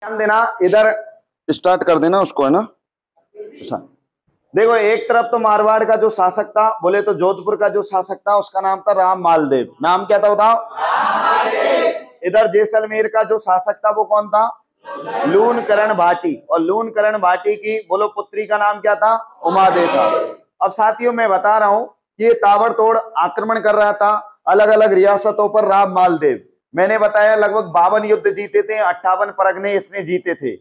ध्यान देना, इधर स्टार्ट कर देना उसको, है ना। देखो, एक तरफ तो मारवाड़ का जो शासक था, बोले तो जोधपुर का जो शासक था उसका नाम था राम मालदेव। नाम क्या था बताओ। इधर जैसलमेर का जो शासक था वो कौन था? लून करण भाटी। और लून करण भाटी की बोलो पुत्री का नाम क्या था? उमादे था। अब साथियों मैं बता रहा हूं कि ये ताबड़तोड़ आक्रमण कर रहा था अलग अलग रियासतों पर राम मालदेव। मैंने बताया लगभग 52 युद्ध जीते थे, 58 परगने इसने जीते थे।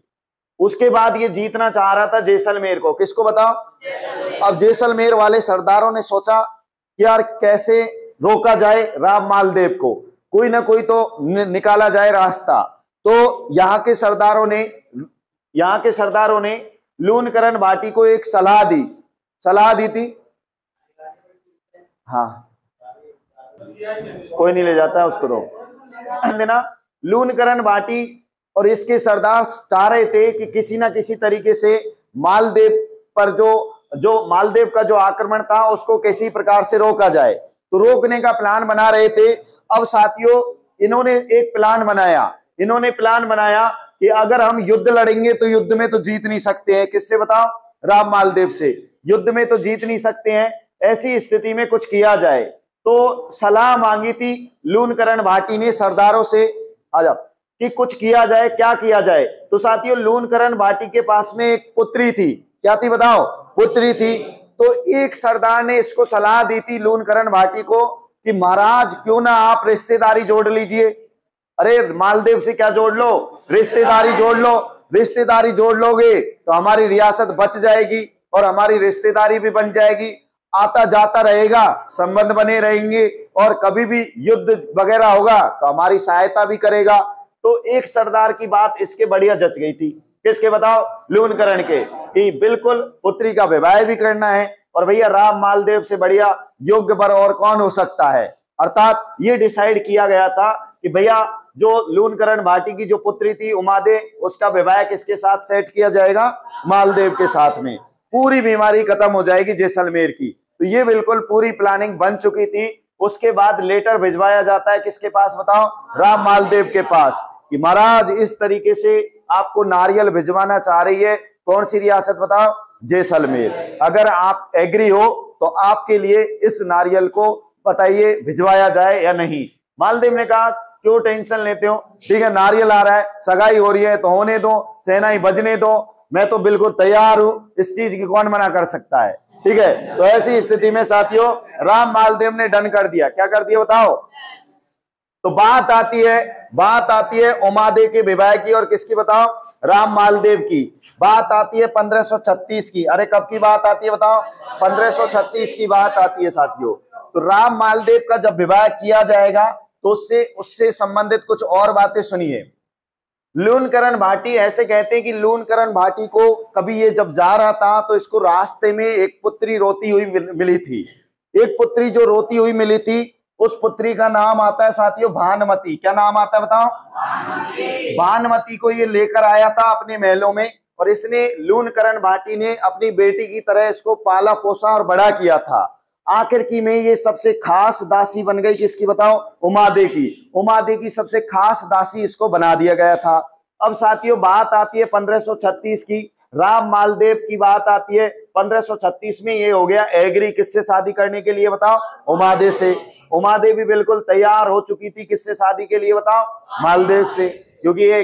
उसके बाद ये जीतना चाह रहा था जैसलमेर को। किसको बताओ? अब जैसलमेर वाले सरदारों ने सोचा कि यार कैसे रोका जाए राम मालदेव को, कोई ना कोई तो निकाला जाए रास्ता। तो यहाँ के सरदारों ने लून करण भाटी को एक सलाह दी थी। हाँ, कोई नहीं ले जाता है उसको तो देना। लून करण भाटी और इसके सरदार चाह रहे थे कि किसी ना किसी तरीके से मालदेव पर जो मालदेव का जो आक्रमण था उसको किसी प्रकार से रोका जाए। तो रोकने का प्लान बना रहे थे। अब साथियों इन्होंने एक प्लान बनाया कि अगर हम युद्ध लड़ेंगे तो युद्ध में तो जीत नहीं सकते हैं। किससे बताओ? राम मालदेव से। युद्ध में तो जीत नहीं सकते हैं, ऐसी स्थिति में कुछ किया जाए। तो सलाह मांगी थी लून करण भाटी ने सरदारों से, आजा कि कुछ किया जाए, क्या किया जाए। तो साथियों लून करण भाटी के पास में एक पुत्री थी। क्या थी बताओ? पुत्री थी। तो एक सरदार ने इसको सलाह दी थी लून करण भाटी को कि महाराज क्यों ना आप रिश्तेदारी जोड़ लीजिए। अरे मालदेव से क्या जोड़ लो? रिश्तेदारी जोड़ लो। रिश्तेदारी जोड़ लोगे तो हमारी रियासत बच जाएगी और हमारी रिश्तेदारी भी बन जाएगी, आता जाता रहेगा, संबंध बने रहेंगे और कभी भी युद्ध वगैरह होगा तो हमारी सहायता भी करेगा। तो एक सरदार की बात इसके बढ़िया जच गई थी। किसके बताओ? लून करण के, कि बिल्कुल पुत्री का विवाह भी करना है और भैया राम मालदेव से बढ़िया योग्य वर और कौन हो सकता है। अर्थात ये डिसाइड किया गया था कि भैया जो लून करण भाटी की जो पुत्री थी उमादे, उसका विवाह किसके साथ सेट किया जाएगा? मालदेव के साथ में। पूरी बीमारी खत्म हो जाएगी जैसलमेर की। तो ये बिल्कुल पूरी प्लानिंग बन चुकी थी। उसके बाद लेटर भिजवाया जाता है किसके पास बताओ? राम मालदेव के पास, कि महाराज इस तरीके से आपको नारियल भिजवाना चाह रही है। कौन सी रियासत बताओ? जैसलमेर। अगर आप एग्री हो तो आपके लिए इस नारियल को बताइए भिजवाया जाए या नहीं। मालदेव ने कहा क्यों टेंशन लेते हो, ठीक है नारियल आ रहा है, सगाई हो रही है तो होने दो, सेनाई बजने दो, मैं तो बिल्कुल तैयार हूं, इस चीज की कौन मना कर सकता है। ठीक है, तो ऐसी स्थिति में साथियों राम मालदेव ने डन कर दिया। क्या कर दिया बताओ? तो बात आती है उमादे के विवाह की। और किसकी बताओ? राम मालदेव की। बात आती है 1536 की। अरे कब की बात आती है बताओ? 1536 की बात आती है साथियों। तो राम मालदेव का जब विवाह किया जाएगा तो उससे संबंधित कुछ और बातें सुनिए। लून करण भाटी ऐसे कहते हैं कि लून करण भाटी को कभी ये जब जा रहा था तो इसको रास्ते में एक पुत्री रोती हुई मिली थी। एक पुत्री जो रोती हुई मिली थी, उस पुत्री का नाम आता है साथियों भानुमति। क्या नाम आता है बताओ? भानुमति को ये लेकर आया था अपने महलों में और इसने लून करण भाटी ने अपनी बेटी की तरह इसको पाला पोसा और बड़ा किया था। आखिर की में ये सबसे खास दासी बन गई। किसकी बताओ? उमादे की। उमादे की सबसे खास दासी इसको बना दिया गया था। अब साथियों बात आती है 1536 की। राम मालदेव की बात आती है 1536 में। ये हो गया एग्री किससे शादी करने के लिए बताओ? उमादे से। उमादे भी बिल्कुल तैयार हो चुकी थी किससे शादी के लिए बताओ? मालदेव से, क्योंकि ये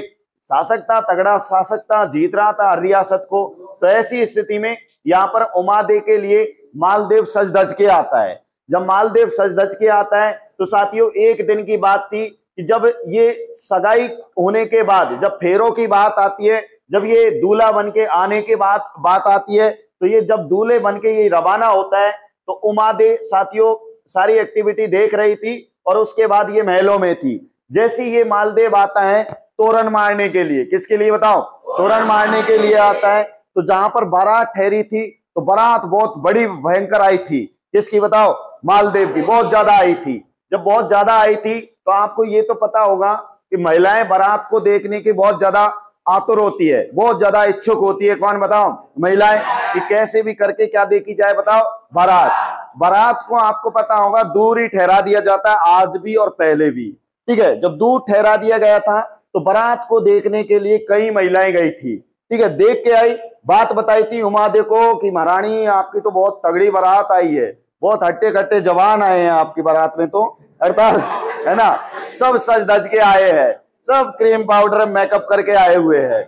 शासक था, तगड़ा शासक था, जीत रहा था हर रियासत को। तो ऐसी स्थिति में यहाँ पर उमादे के लिए मालदेव सज धज के आता है। जब मालदेव सज धज के आता है तो साथियों एक दिन की बात थी कि जब ये सगाई होने के बाद, जब फेरों की बात आती है, जब ये दूल्हा बन के आने के बाद बात आती है, तो ये जब दूल्हे बन के ये रवाना होता है तो उमादे साथियों सारी एक्टिविटी देख रही थी और उसके बाद ये महलों में थी। जैसे ये मालदेव आता है तोरण मारने के लिए। किसके लिए बताओ? तोरण मारने के लिए आता है। तो जहां पर बारात ठहरी थी तो बारात बहुत बड़ी भयंकर आई थी। किसकी बताओ? मालदेव की। बहुत ज्यादा आई थी। जब बहुत ज्यादा आई थी तो आपको ये तो पता होगा कि महिलाएं बारात को देखने की बहुत ज्यादा आतुर होती है, बहुत ज्यादा इच्छुक होती है। कौन बताओ? महिलाएं, कि कैसे भी करके क्या देखी जाए बताओ? बारात। बारात को आपको पता होगा दूर ही ठहरा दिया जाता है आज भी और पहले भी। ठीक है, जब दूर ठहरा दिया गया था तो बारात को देखने के लिए कई महिलाएं गई थी, ठीक है, देख के आई, बात बताई थी उमादे को कि महारानी आपकी तो बहुत तगड़ी बारात आई है, बहुत हट्टे कट्टे जवान आए हैं आपकी बारात में, तो अर्थात है ना, सब सज धज के आए हैं, सब क्रीम पाउडर मेकअप करके आए हुए हैं।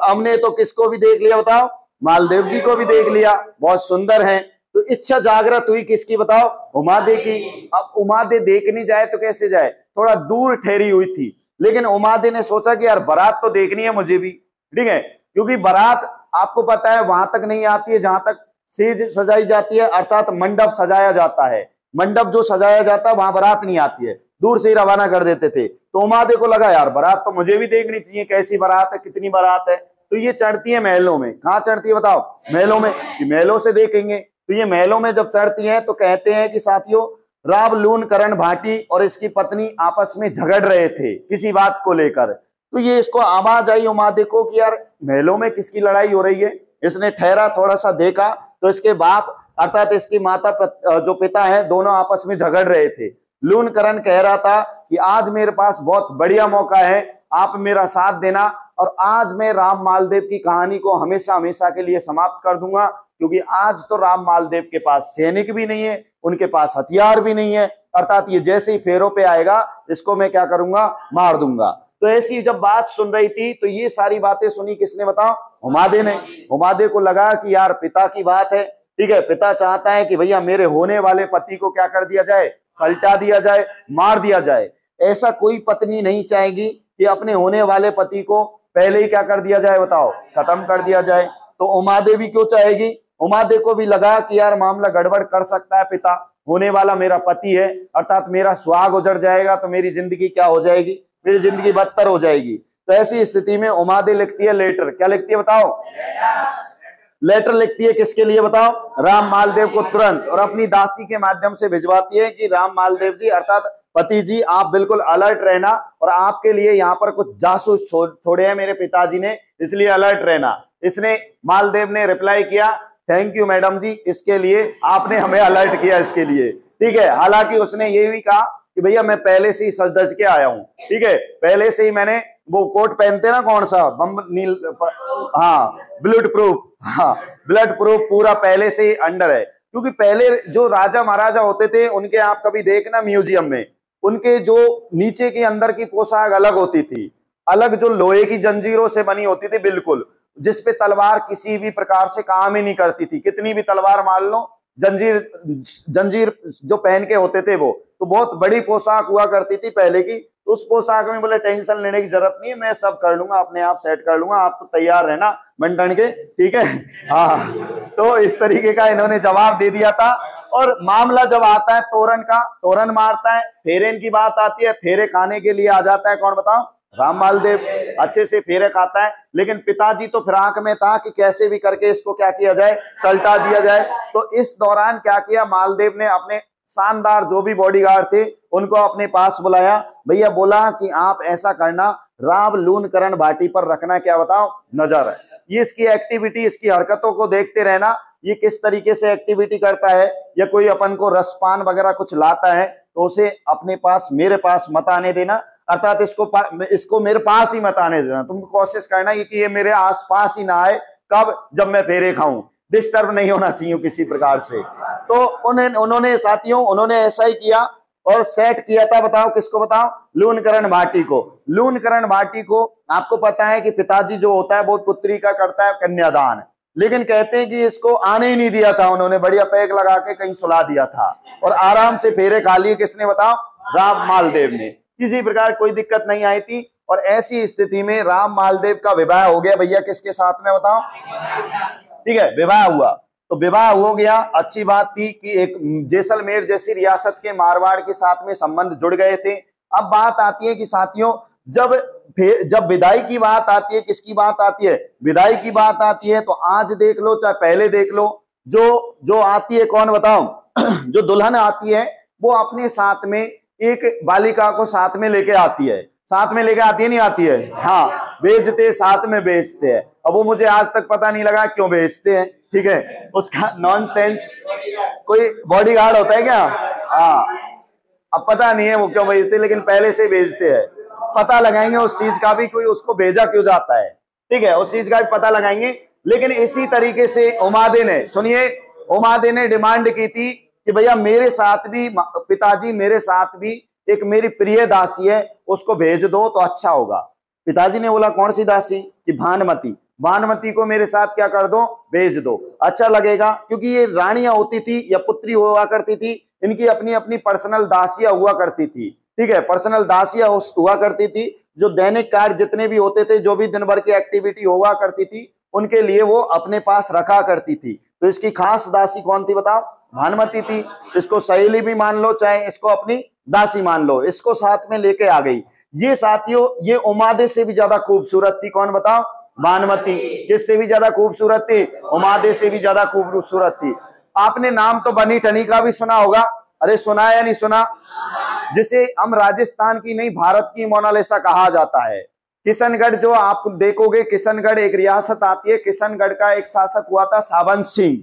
हमने तो किसको भी देख लिया बताओ, मालदेव जी को भी देख लिया, बहुत सुंदर हैं। तो इच्छा जागृत हुई किसकी बताओ, उमादे की। अब उमादे देखने जाए तो कैसे जाए, थोड़ा दूर ठहरी हुई थी, लेकिन उमादे ने सोचा कि यार बारात तो देखनी है मुझे भी, ठीक है, क्योंकि बारात आपको पता है वहां तक नहीं आती है जहां तक सेज सजाई जाती है, अर्थात मंडप सजाया जाता है, मंडप जो सजाया जाता है वहां बारात नहीं आती है, दूर से ही रवाना कर देते थे। तो उमादे को लगा यार बारात तो मुझे भी देखनी चाहिए, कैसी बारात है, कितनी बारात है। तो ये चढ़ती है महलों में, कहाँ चढ़ती है बताओ, महलों में, कि महलों से देखेंगे। तो ये महलों में जब चढ़ती है तो कहते हैं कि साथियों राव लून करण भाटी और इसकी पत्नी आपस में झगड़ रहे थे किसी बात को लेकर। तो ये इसको आवाज आई उमादे को कि यार महलों में किसकी लड़ाई हो रही है। इसने ठहरा, थोड़ा सा देखा तो इसके बाप अर्थात इसकी माता जो पिता है दोनों आपस में झगड़ रहे थे। लून करण कह रहा था कि आज मेरे पास बहुत बढ़िया मौका है, आप मेरा साथ देना और आज मैं राम मालदेव की कहानी को हमेशा हमेशा के लिए समाप्त कर दूंगा, क्योंकि आज तो राम मालदेव के पास सैनिक भी नहीं है, उनके पास हथियार भी नहीं है, अर्थात ये जैसे ही फेरों पे आएगा इसको मैं क्या करूंगा, मार दूंगा। तो ऐसी जब बात सुन रही थी तो ये सारी बातें सुनी किसने बताओ, उमादे ने। उमादे को लगा कि यार पिता की बात है, ठीक है, पिता चाहता है कि भैया मेरे होने वाले पति को क्या कर दिया जाए, सल्टा दिया जाए, मार दिया जाए। ऐसा कोई पत्नी नहीं चाहेगी कि अपने होने वाले पति को पहले ही क्या कर दिया जाए बताओ, खत्म कर दिया जाए। तो उमादे भी क्यों चाहेगी, उमादे को भी लगा कि यार मामला गड़बड़ कर सकता है, पिता होने वाला मेरा पति है, अर्थात मेरा सुहाग उजड़ जाएगा तो मेरी जिंदगी क्या हो जाएगी, मेरी जिंदगी बदतर हो जाएगी। तो ऐसी स्थिति में उमादे लिखती है लेटर, क्या लिखती है बताओ, लेटर लिखती है किसके लिए बताओ, राम मालदेव को तुरंत, और अपनी दासी के माध्यम से भिजवाती है कि राम मालदेव जी अर्थात पति जी आप बिल्कुल अलर्ट रहना, और आपके लिए यहाँ पर कुछ जासूस छोड़े हैं मेरे पिताजी ने, इसलिए अलर्ट रहना। इसने मालदेव ने रिप्लाई किया, थैंक यू मैडम जी, इसके लिए आपने हमें अलर्ट किया इसके लिए, ठीक है। हालांकि उसने ये भी कहा कि भैया मैं पहले से ही सज धज के आया हूं, ठीक है, पहले से ही मैंने वो कोट पहनते ना कौन सा बम नील, हाँ ब्लड प्रूफ, हाँ ब्लड प्रूफ पूरा पहले से ही अंडर है। क्योंकि पहले जो राजा महाराजा होते थे उनके आप कभी देखना म्यूजियम में, उनके जो नीचे की अंदर की पोशाक अलग होती थी, अलग जो लोहे की जंजीरों से बनी होती थी बिल्कुल, जिसपे तलवार किसी भी प्रकार से काम ही नहीं करती थी, कितनी भी तलवार मार लो, जंजीर जो पहन के होते थे वो तो बहुत बड़ी पोशाक हुआ करती थी पहले की। तो उस पोशाक में बोले टेंशन लेने की जरूरत नहीं है, मैं सब कर लूंगा, अपने आप सेट कर लूंगा, आप तो तैयार रहना बन के, ठीक है। हाँ, तो इस तरीके का इन्होंने जवाब दे दिया था। और मामला जब आता है तोरण का, तोरण मारता है, फेरे की बात आती है, फेरे खाने के लिए आ जाता है कौन बताओ, राम मालदेव, अच्छे से फेरे खाता है। लेकिन पिताजी तो फिराक में था कि कैसे भी करके इसको क्या किया जाए, सल्टा दिया जाए। तो इस दौरान क्या किया, मालदेव ने अपने शानदार जो भी बॉडीगार्ड थे उनको अपने पास बुलाया, भैया बोला कि आप ऐसा करना, राव लून करण भाटी पर रखना क्या बताओ नजर, ये इसकी एक्टिविटी, इसकी हरकतों को देखते रहना, ये किस तरीके से एक्टिविटी करता है, या कोई अपन को रसपान वगैरह कुछ लाता है तो उसे अपने पास, मेरे पास मत आने देना, अर्थात इसको मेरे पास ही मत आने देना। तुम कोशिश करना कि ये मेरे आसपास ही ना आए, कब, जब मैं फेरे खाऊं, डिस्टर्ब नहीं होना चाहिए किसी प्रकार से। तो उन्होंने साथियों उन्होंने ऐसा ही किया और सेट किया था, बताओ किसको बताओ, लून करण भाटी को। लून करण भाटी को आपको पता है कि पिताजी जो होता है वो पुत्री का करता है कन्यादान, लेकिन कहते हैं कि इसको आने ही नहीं दिया था उन्होंने, बढ़िया पैक लगा के कहीं सुला दिया था और आराम से फेरे खा लिए, किसने बताओ, राम मालदेव ने, किसी प्रकार कोई दिक्कत नहीं आई थी। और ऐसी स्थिति में राम मालदेव का विवाह हो गया भैया किसके साथ में बताओ, ठीक है, विवाह हुआ। तो विवाह हो गया, अच्छी बात थी कि एक जैसलमेर जैसी रियासत के मारवाड़ के साथ में संबंध जुड़ गए थे। अब बात आती है कि साथियों जब विदाई की बात आती है, किसकी बात आती है, विदाई की बात आती है, तो आज देख लो चाहे पहले देख लो, जो आती है कौन बताओ, जो दुल्हन आती है वो अपने साथ में एक बालिका को साथ में लेके आती है, साथ में लेके आती है, नहीं आती है, हाँ बेचते, साथ में बेचते हैं। अब वो मुझे आज तक पता नहीं लगा क्यों बेचते हैं, ठीक है, उसका नॉनसेंस, कोई बॉडीगार्ड होता है क्या, हाँ अब पता नहीं है वो क्यों बेचते, लेकिन पहले से बेचते हैं। पता लगाएंगे उस चीज का भी, कोई उसको भेजा क्यों जाता है, ठीक है, उस चीज का भी पता लगाएंगे। लेकिन इसी तरीके से उमादे ने, सुनिए, उमादे ने डिमांड की थी कि भैया मेरे साथ भी, पिताजी मेरे साथ भी एक मेरी प्रिय दासी है, उसको भेज दो तो अच्छा होगा। पिताजी ने बोला कौन सी दासी? कि भानुमति। भानुमति को मेरे साथ क्या कर दो, भेज दो, अच्छा लगेगा। क्योंकि ये रानियां होती थी या पुत्री हुआ करती थी, इनकी अपनी अपनी पर्सनल दासियां हुआ करती थी, ठीक है, पर्सनल दासियां हुआ करती थी, जो दैनिक कार्य जितने भी होते थे, जो भी दिन भर की एक्टिविटी हुआ करती थी, उनके लिए वो अपने पास रखा करती थी। तो इसकी खास दासी कौन थी बताओ? भानुमति थी। इसको सहेली भी मान लो, चाहे इसको अपनी दासी मान लो, इसको साथ में लेके आ गई। ये साथियों, ये उमादे से भी ज्यादा खूबसूरत थी। कौन बताओ? भानुमति। किससे भी ज्यादा खूबसूरत थी? उमादे से भी ज्यादा खूबसूरत थी। आपने नाम तो बनी ठनी का भी सुना होगा, अरे सुना या नहीं सुना? जिसे हम राजस्थान की नहीं, भारत की मोनालिसा कहा जाता है। किशनगढ़ जो आप देखोगे, किशनगढ़ एक रियासत आती है, किशनगढ़ का एक शासक हुआ था सावन सिंह।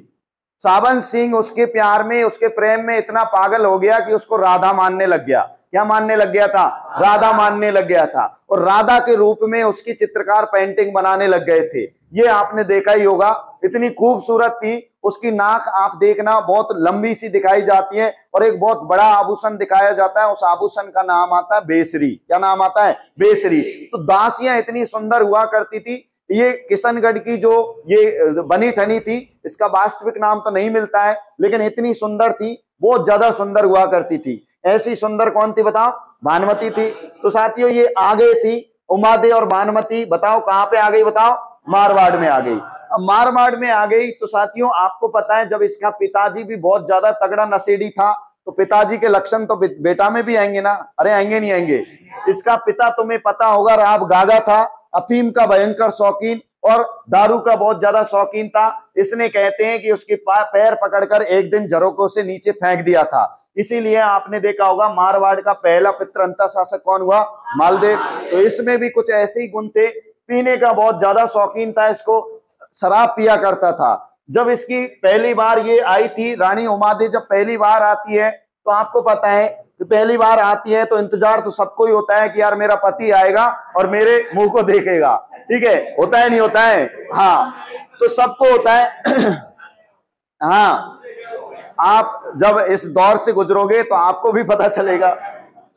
सावन सिंह उसके प्यार में, उसके प्रेम में इतना पागल हो गया कि उसको राधा मानने लग गया। क्या मानने लग गया था? राधा मानने लग गया था। और राधा के रूप में उसकी चित्रकार पेंटिंग बनाने लग गए थे। ये आपने देखा ही होगा, इतनी खूबसूरत थी। उसकी नाक आप देखना बहुत लंबी सी दिखाई जाती है, और एक बहुत बड़ा आभूषण दिखाया जाता है, उस आभूषण का नाम आता है बेसरी। क्या नाम आता है? बेसरी। तो दासियां इतनी सुंदर हुआ करती थी। ये किशनगढ़ की जो ये बनी ठनी थी, इसका वास्तविक नाम तो नहीं मिलता है, लेकिन इतनी सुंदर थी, बहुत ज्यादा सुंदर हुआ करती थी। ऐसी सुंदर कौन थी बताओ? भानुमति थी। तो साथियों ये आ गई थी उमादे और भानुमति। बताओ कहां पे आ गई? बताओ, मारवाड़ में आ गई। अब मारवाड़ में आ गई तो साथियों आपको पता है, जब इसका पिताजी भी बहुत ज्यादा तगड़ा नशेड़ी था, तो पिताजी के लक्षण तो बेटा में भी आएंगे ना? अरे आएंगे नहीं आएंगे? इसका पिता तुम्हें पता होगा, राव गागा था, अफीम का भयंकर शौकीन और दारू का बहुत ज्यादा शौकीन था। इसने कहते हैं कि उसके पैर पकड़कर एक दिन झरोकों से नीचे फेंक दिया था। इसीलिए आपने देखा होगा मारवाड़ का पहला पितृंता शासक कौन हुआ? मालदेव। तो इसमें भी कुछ ऐसे ही गुण थे। पीने का बहुत ज्यादा शौकीन था, इसको शराब पिया करता था। जब इसकी पहली बार ये आई थी, रानी उमादे जब पहली बार आती है, तो आपको पता है कि पहली बार आती है तो इंतजार तो सबको ही होता है कि यार मेरा पति आएगा और मेरे मुंह को देखेगा, ठीक है, होता है नहीं होता है? हाँ, तो सबको होता है। हाँ, आप जब इस दौर से गुजरोगे तो आपको भी पता चलेगा,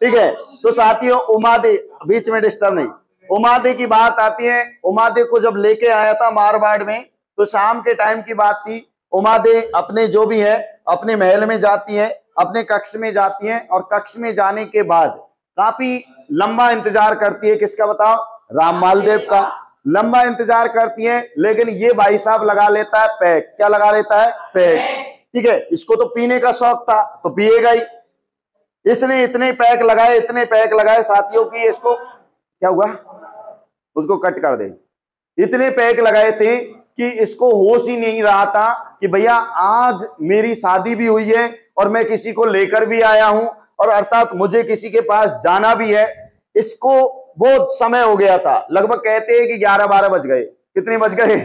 ठीक है। तो साथियों उमादे, बीच में डिस्टर्ब नहीं, उमादे की बात आती है। उमादे को जब लेके आया था मारवाड़ में, तो शाम के टाइम की बात थी। उमादे अपने जो भी है अपने महल में जाती है, अपने कक्ष में जाती है, और कक्ष में जाने के बाद काफी लंबा इंतजार करती है। किसका बताओ? राम मालदेव का। लंबा इंतजार करती है, लेकिन ये भाई साहब लगा लेता है पैक। क्या लगा लेता है? पैक, ठीक है। इसको तो पीने का शौक था तो पिएगा ही। इसने इतने पैक लगाए, इतने पैक लगाए साथियों की, इसको क्या हुआ? उसको कट कर दे। इतने पैक लगाए थे कि इसको होश ही नहीं रहा था कि भैया आज मेरी शादी भी हुई है और मैं किसी को लेकर भी आया हूं, और अर्थात मुझे किसी के पास जाना भी है। इसको बहुत समय हो गया था, लगभग कहते हैं कि 11-12 बज गए। कितने बज गए?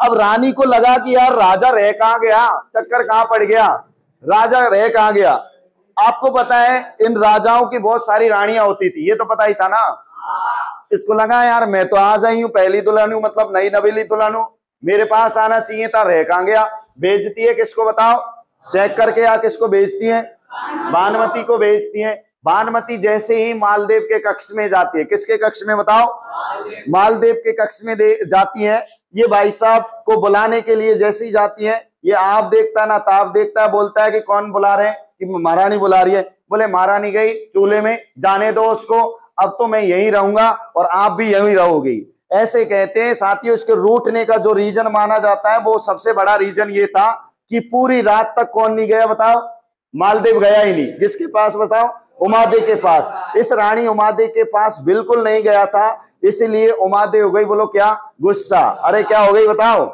अब रानी को लगा कि यार राजा रह कहां गया, चक्कर कहां पड़ गया, राजा रह कहां गया। आपको पता है इन राजाओं की बहुत सारी रानियां होती थी, ये तो पता ही था ना। इसको लगा यार मैं तो आज आई हूं, पहली दुल्हन हूं, मतलब नई नवेली दुल्हन हूं, मेरे पास आना चाहिए था, रह कहां गया। भेजती है किसको बताओ? चेक करके आ किसको भेजती है? भानुमति को भेजती है। भानुमति जैसे ही मालदेव के कक्ष में जाती है, किसके कक्ष में बताओ? मालदेव के कक्ष में जाती है। ये भाई साहब को बुलाने के लिए जैसे ही जाती है, ये आप देखता ना ताप देखता है, बोलता है कि कौन बुला रहे हैं? कि महारानी बुला रही है। बोले महारानी गई चूल्हे में, जाने दो उसको, अब तो मैं यहीं रहूंगा और आप भी यहीं रहोगी, ऐसे कहते हैं। साथियों इसके रूठने का जो रीजन माना जाता है, वो सबसे बड़ा रीजन ये था कि पूरी रात तक कौन नहीं गया बताओ? मालदेव गया ही नहीं। किसके पास बताओ? उमादे के पास। इस रानी उमादे के पास बिल्कुल नहीं गया था, इसलिए उमादे हो गई, बोलो क्या? गुस्सा। अरे क्या हो गई बताओ?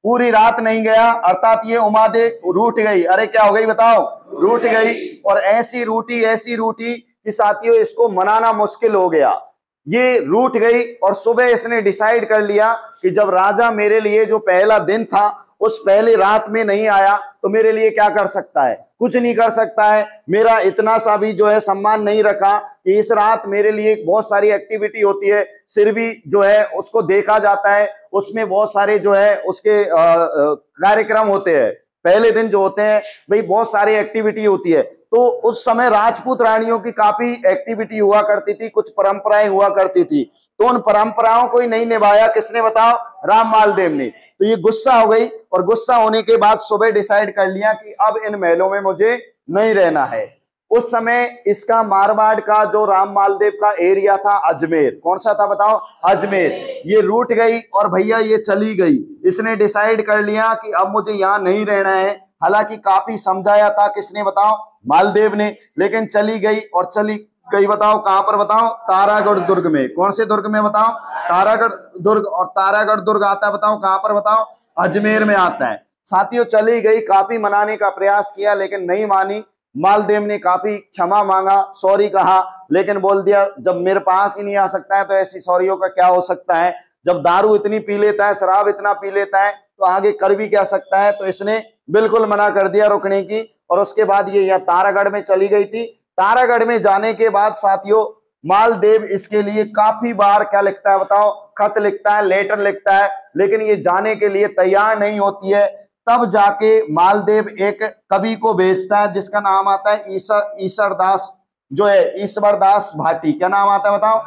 पूरी रात नहीं गया, अर्थात ये उमादे रूठ गई। अरे क्या हो गई बताओ? रूठ गई। और ऐसी रूठी कि साथियों इसको मनाना मुश्किल हो गया। ये रूठ गई और सुबह इसने डिसाइड कर लिया कि जब राजा मेरे लिए जो पहला दिन था उस पहले रात में नहीं आया तो मेरे लिए क्या कर सकता है? कुछ नहीं कर सकता है। मेरा इतना सा भी जो है सम्मान नहीं रखा कि इस रात मेरे लिए बहुत सारी एक्टिविटी होती है, सिर भी जो है उसको देखा जाता है, उसमें बहुत सारे जो है उसके कार्यक्रम होते हैं। पहले दिन जो होते हैं भाई बहुत सारी एक्टिविटी होती है। तो उस समय राजपूत रानियों की काफी एक्टिविटी हुआ करती थी, कुछ परंपराएं हुआ करती थी। तो उन परंपराओं को ही नहीं निभाया, किसने बताओ? राममाल देव ने। तो ये गुस्सा हो गई और गुस्सा होने के बाद सुबह डिसाइड कर लिया कि अब इन महलों में मुझे नहीं रहना है। उस समय इसका मारवाड़ का जो राममाल देव का एरिया था अजमेर, कौन सा था बताओ? अजमेर। ये रूठ गई और भैया ये चली गई। इसने डिसाइड कर लिया कि अब मुझे यहाँ नहीं रहना है। हालांकि काफी समझाया था, किसने बताओ? मालदेव ने, लेकिन चली गई। और चली गई बताओ कहां पर? बताओ तारागढ़ दुर्ग में। कौन से दुर्ग में बताओ? तारागढ़ दुर्ग। और तारागढ़ दुर्ग आता है बताओ कहां पर? बताओ अजमेर में आता है। साथियों चली गई, काफी मनाने का प्रयास किया लेकिन नहीं मानी। मालदेव ने काफी क्षमा मांगा, सॉरी कहा, लेकिन बोल दिया जब मेरे पास ही नहीं आ सकता है तो ऐसी सॉरियों का क्या हो सकता है? जब दारू इतनी पी लेता है, शराब इतना पी लेता है तो आगे कर भी क्या सकता है? तो इसने बिल्कुल मना कर दिया रुकने की। और उसके बाद ये यहाँ तारागढ़ में चली गई थी। तारागढ़ में जाने के बाद साथियों मालदेव इसके लिए काफी बार क्या लिखता है बताओ? खत लिखता है, लेटर लिखता है, लेकिन ये जाने के लिए तैयार नहीं होती है। तब जाके मालदेव एक कवि को भेजता है जिसका नाम आता है ईश्वरदास, जो है ईश्वरदास भाटी। क्या नाम आता है बताओ?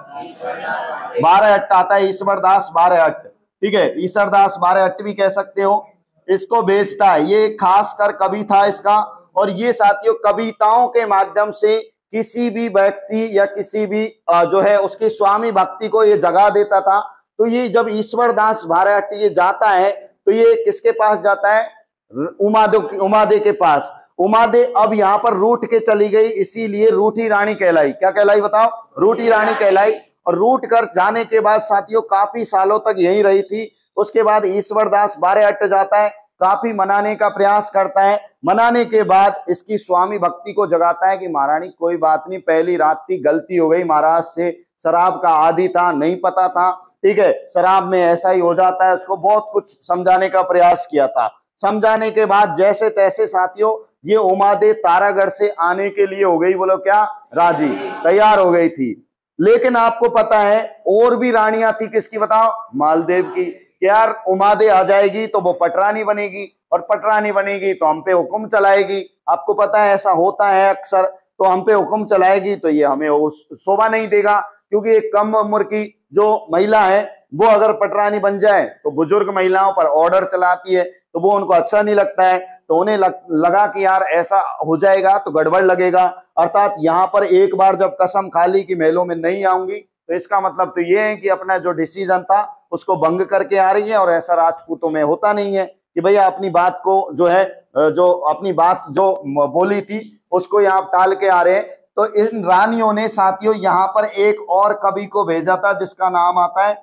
बारहट्ट आता है, ईश्वरदास बारहट्ट। ठीक है, ईश्वरदास बारहट्ट भी कह सकते हो। इसको भेजता है, ये खास कर कवि था इसका। और ये साथियों कविताओं के माध्यम से किसी भी व्यक्ति या किसी भी जो है उसकी स्वामी भक्ति को ये जगा देता था। तो ये जब ईश्वरदास बारहट्ट ये जाता है तो ये किसके पास जाता है? उमादे के पास। उमादे अब यहाँ पर रूठ के चली गई, इसीलिए रूठी रानी कहलाई। क्या कहलाई बताओ? रूठी रानी कहलाई। और रूठ कर जाने के बाद साथियों काफी सालों तक यहीं रही थी। उसके बाद ईश्वरदास बारहट्ट जाता है, काफी मनाने का प्रयास करता है। मनाने के बाद इसकी स्वामी भक्ति को जगाता है कि महारानी कोई बात नहीं, पहली रात थी, गलती हो गई महाराज से, शराब का आदी था, नहीं पता था। ठीक है, शराब में ऐसा ही हो जाता है। उसको बहुत कुछ समझाने का प्रयास किया था। समझाने के बाद जैसे तैसे साथियों ये उमादे तारागढ़ से आने के लिए हो गई, बोलो क्या? राजी, तैयार हो गई थी। लेकिन आपको पता है और भी रानियां थी, किसकी बताओ? मालदेव की। यार उमादे आ जाएगी तो वो पटरानी बनेगी, और पटरानी बनेगी तो हम पे हुक्म चलाएगी। आपको पता है ऐसा होता है अक्सर। तो हम पे हुक्म चलाएगी तो ये हमें शोभा नहीं देगा, क्योंकि एक कम उम्र की जो महिला है वो अगर पटरानी बन जाए तो बुजुर्ग महिलाओं पर ऑर्डर चलाती है, तो वो उनको अच्छा नहीं लगता है। तो उन्हें लगा कि यार ऐसा हो जाएगा तो गड़बड़ लगेगा। अर्थात यहाँ पर एक बार जब कसम खा ली कि महलों में नहीं आऊंगी, तो इसका मतलब तो ये है कि अपना जो डिसीजन था उसको भंग करके आ रही है। और ऐसा राजपूतों में होता नहीं है कि भैया अपनी बात को जो है, जो अपनी बात जो बोली थी उसको यहाँ टाल के आ रहे हैं। तो इन रानियों ने साथियों यहाँ पर एक और कवि को भेजा था जिसका नाम आता है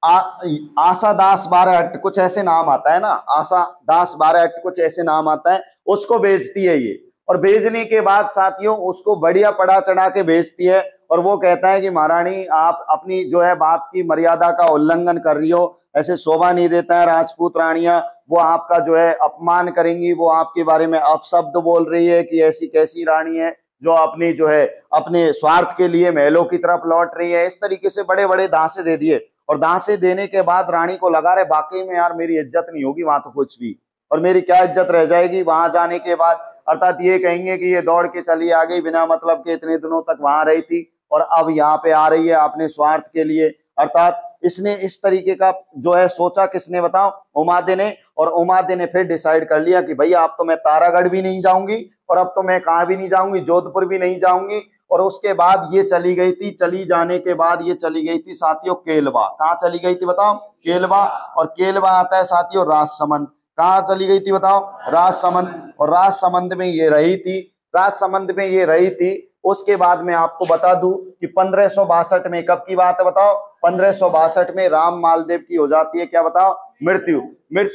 आशा दास बारहट्ट, कुछ ऐसे नाम आता है ना, आशा दास बारहट्ट कुछ ऐसे नाम आता है। उसको भेजती है ये। और भेजने के बाद साथियों उसको बढ़िया पढ़ा चढ़ा के भेजती है। और वो कहता है कि महारानी आप अपनी जो है बात की मर्यादा का उल्लंघन कर रही हो, ऐसे शोभा नहीं देता है। राजपूत रानियां वो आपका जो है अपमान करेंगी, वो आपके बारे में अपशब्द बोल रही है कि ऐसी कैसी रानी है जो अपनी जो है अपने स्वार्थ के लिए महलों की तरफ लौट रही है। इस तरीके से बड़े बड़े दांसे दे दिए। और दांसे देने के बाद रानी को लगा रहे वाकई में यार मेरी इज्जत नहीं होगी वहां तो कुछ भी, और मेरी क्या इज्जत रह जाएगी वहां जाने के बाद। अर्थात ये कहेंगे कि ये दौड़ के चली आ गई बिना मतलब के, इतने दिनों तक वहां रही थी और अब यहाँ पे आ रही है अपने स्वार्थ के लिए। अर्थात इसने इस तरीके का जो है सोचा, किसने बताओ? उमादे ने। और उमादे ने फिर डिसाइड कर लिया कि भैया अब तो मैं तारागढ़ भी नहीं जाऊंगी, और अब तो मैं कहाँ भी नहीं जाऊंगी, जोधपुर भी नहीं जाऊंगी। और उसके बाद ये चली गई थी, चली जाने के बाद ये चली गई थी साथियों केलवा। कहाँ चली गई थी बताओ? केलवा। और केलवा आता है साथियों राजसमंद। कहाँ चली गई थी बताओ? राजसमंद। और राजसमंद में ये रही थी, राजसमंद में ये रही थी। उसके बाद मैं आपको बता दूं कि 1562 में, कब की बात है बताओ? 1562 में राम मालदेव की हो जाती है क्या बताओ? मृत्यु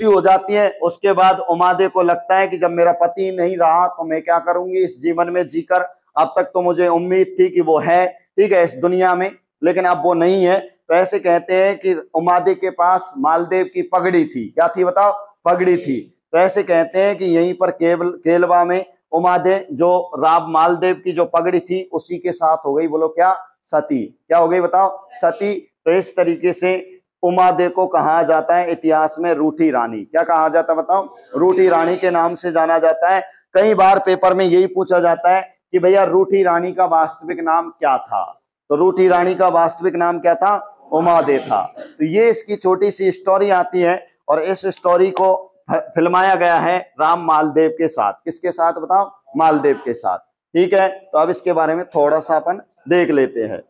हो जाती है। उसके बाद उमादे को लगता है कि जब मेरा पति नहीं रहा तो मैं क्या करूंगी इस जीवन में जीकर। अब तक तो मुझे उम्मीद थी कि वो है, ठीक है, इस दुनिया में, लेकिन अब वो नहीं है। तो ऐसे कहते हैं कि उमादे के पास मालदेव की पगड़ी थी। क्या थी बताओ? पगड़ी थी। तो ऐसे कहते हैं कि यहीं पर केलवा में उमादे जो राव मालदेव की जो पगड़ी थी उसी के साथ हो गई, बोलो क्या? सती। क्या हो गई बताओ? सती। तो इस तरीके से उमादे को कहा जाता है इतिहास में रूठी रानी। क्या कहा जाता है बताओ? रूठी रानी के नाम से जाना जाता है। कई बार पेपर में यही पूछा जाता है कि भैया रूठी रानी का वास्तविक नाम क्या था? तो रूठी रानी का वास्तविक नाम क्या था? उमादे था। तो ये इसकी छोटी सी स्टोरी आती है और इस स्टोरी को फिल्माया गया है राम मालदेव के साथ। किसके साथ बताओ? मालदेव के साथ। ठीक है, तो अब इसके बारे में थोड़ा सा अपन देख लेते हैं।